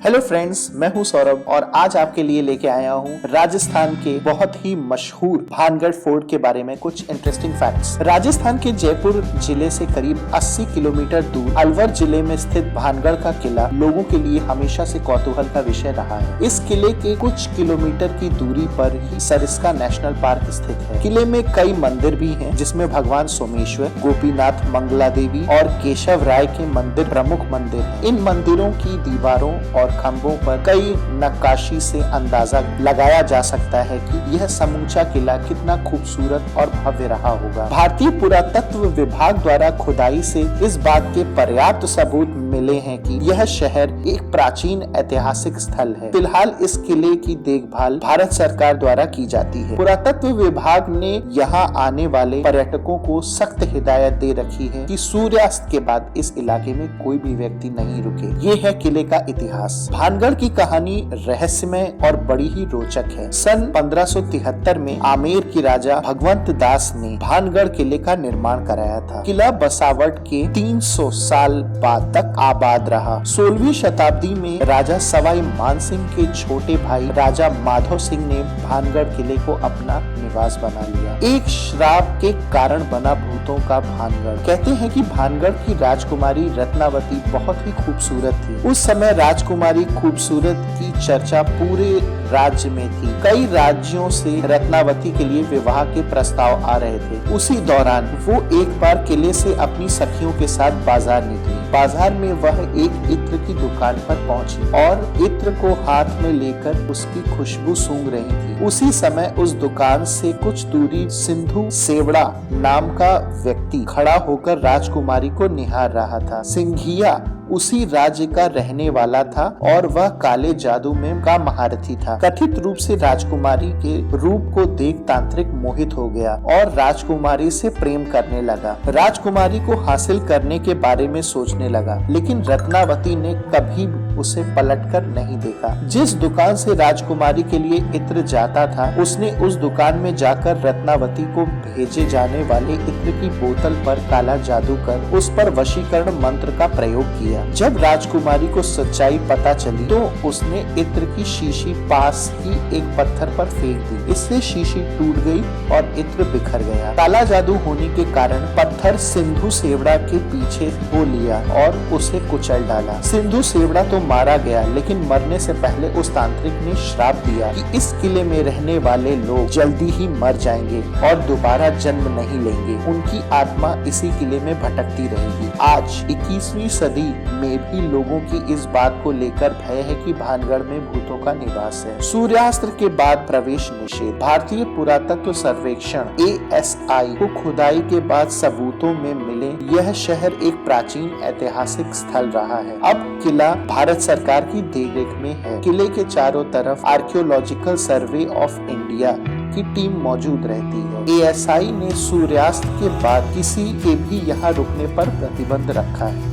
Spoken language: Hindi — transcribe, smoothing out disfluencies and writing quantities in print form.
हेलो फ्रेंड्स, मैं हूं सौरभ और आज आपके लिए लेके आया हूं राजस्थान के बहुत ही मशहूर भानगढ़ फोर्ट के बारे में कुछ इंटरेस्टिंग फैक्ट्स। राजस्थान के जयपुर जिले से करीब 80 किलोमीटर दूर अलवर जिले में स्थित भानगढ़ का किला लोगों के लिए हमेशा से कौतूहल का विषय रहा है। इस किले के कुछ किलोमीटर की दूरी पर ही सरिस्का नेशनल पार्क स्थित है। किले में कई मंदिर भी हैं, जिसमें भगवान सोमेश्वर, गोपीनाथ, मंगला देवी और केशव राय के मंदिर प्रमुख मंदिर हैं। इन मंदिरों की दीवारों और खंभों पर कई नक्काशी से अंदाजा लगाया जा सकता है कि यह समूचा किला कितना खूबसूरत और भव्य रहा होगा। भारतीय पुरातत्व विभाग द्वारा खुदाई से इस बात के पर्याप्त सबूत मिले हैं कि यह शहर एक प्राचीन ऐतिहासिक स्थल है। फिलहाल इस किले की देखभाल भारत सरकार द्वारा की जाती है। पुरातत्व विभाग ने यहाँ आने वाले पर्यटकों को सख्त हिदायत दे रखी है कि सूर्यास्त के बाद इस इलाके में कोई भी व्यक्ति नहीं रुके। ये है किले का इतिहास। भानगढ़ की कहानी रहस्यमय और बड़ी ही रोचक है। सन 1573 में आमेर के राजा भगवंत दास ने भानगढ़ किले का निर्माण कराया था। किला बसावट के 300 साल बाद तक आबाद रहा। 16वीं शताब्दी में राजा सवाई मानसिंह के छोटे भाई राजा माधव सिंह ने भानगढ़ किले को अपना निवास बना लिया। एक श्राप के कारण बना भूतों का भानगढ़। कहते हैं कि भानगढ़ की राजकुमारी रत्नावती बहुत ही खूबसूरत थी। उस समय राजकुमारी खूबसूरत की चर्चा पूरे राज्य में थी। कई राज्यों से रत्नावती के लिए विवाह के प्रस्ताव आ रहे थे। उसी दौरान वो एक बार किले से अपनी सखियों के साथ बाजार निकली। बाजार में वह एक इत्र की दुकान पर पहुंची और इत्र को हाथ में लेकर उसकी खुशबू सूंघ रही थी। उसी समय उस दुकान से कुछ दूरी सिंधु सेवड़ा नाम का व्यक्ति खड़ा होकर राजकुमारी को निहार रहा था। सिंघिया उसी राज्य का रहने वाला था और वह काले जादू में का महारथी था। कथित रूप से राजकुमारी के रूप को देख तांत्रिक मोहित हो गया और राजकुमारी से प्रेम करने लगा। राजकुमारी को हासिल करने के बारे में सोचने लगा, लेकिन रत्नावती ने कभी उसे पलटकर नहीं देखा। जिस दुकान से राजकुमारी के लिए इत्र जाता था, उसने उस दुकान में जाकर रत्नावती को भेजे जाने वाले इत्र की बोतल पर काला जादू कर उस पर वशीकरण मंत्र का प्रयोग किया। जब राजकुमारी को सच्चाई पता चली तो उसने इत्र की शीशी पास ही एक पत्थर पर फेंक दी। इससे शीशी टूट गई और इत्र बिखर गया। काला जादू होने के कारण पत्थर सिंधु सेवड़ा के पीछे हो लिया और उसे कुचल डाला। सिंधु सेवड़ा तो मारा गया, लेकिन मरने से पहले उस तांत्रिक ने श्राप दिया कि इस किले में रहने वाले लोग जल्दी ही मर जाएंगे और दोबारा जन्म नहीं लेंगे। उनकी आत्मा इसी किले में भटकती रहेगी। आज 21वीं सदी में भी लोगों की इस बात को लेकर भय है कि भानगढ़ में भूतों का निवास है। सूर्यास्त के बाद प्रवेश निषेध। भारतीय पुरातत्व सर्वेक्षण ASI को खुदाई के बाद सबूतों में मिले यह शहर एक प्राचीन ऐतिहासिक स्थल रहा है। अब किला भारत सरकार की देखरेख में है। किले के चारों तरफ आर्कियोलॉजिकल सर्वे ऑफ इंडिया की टीम मौजूद रहती है। ASI ने सूर्यास्त के बाद किसी के भी यहाँ रुकने पर प्रतिबंध रखा है।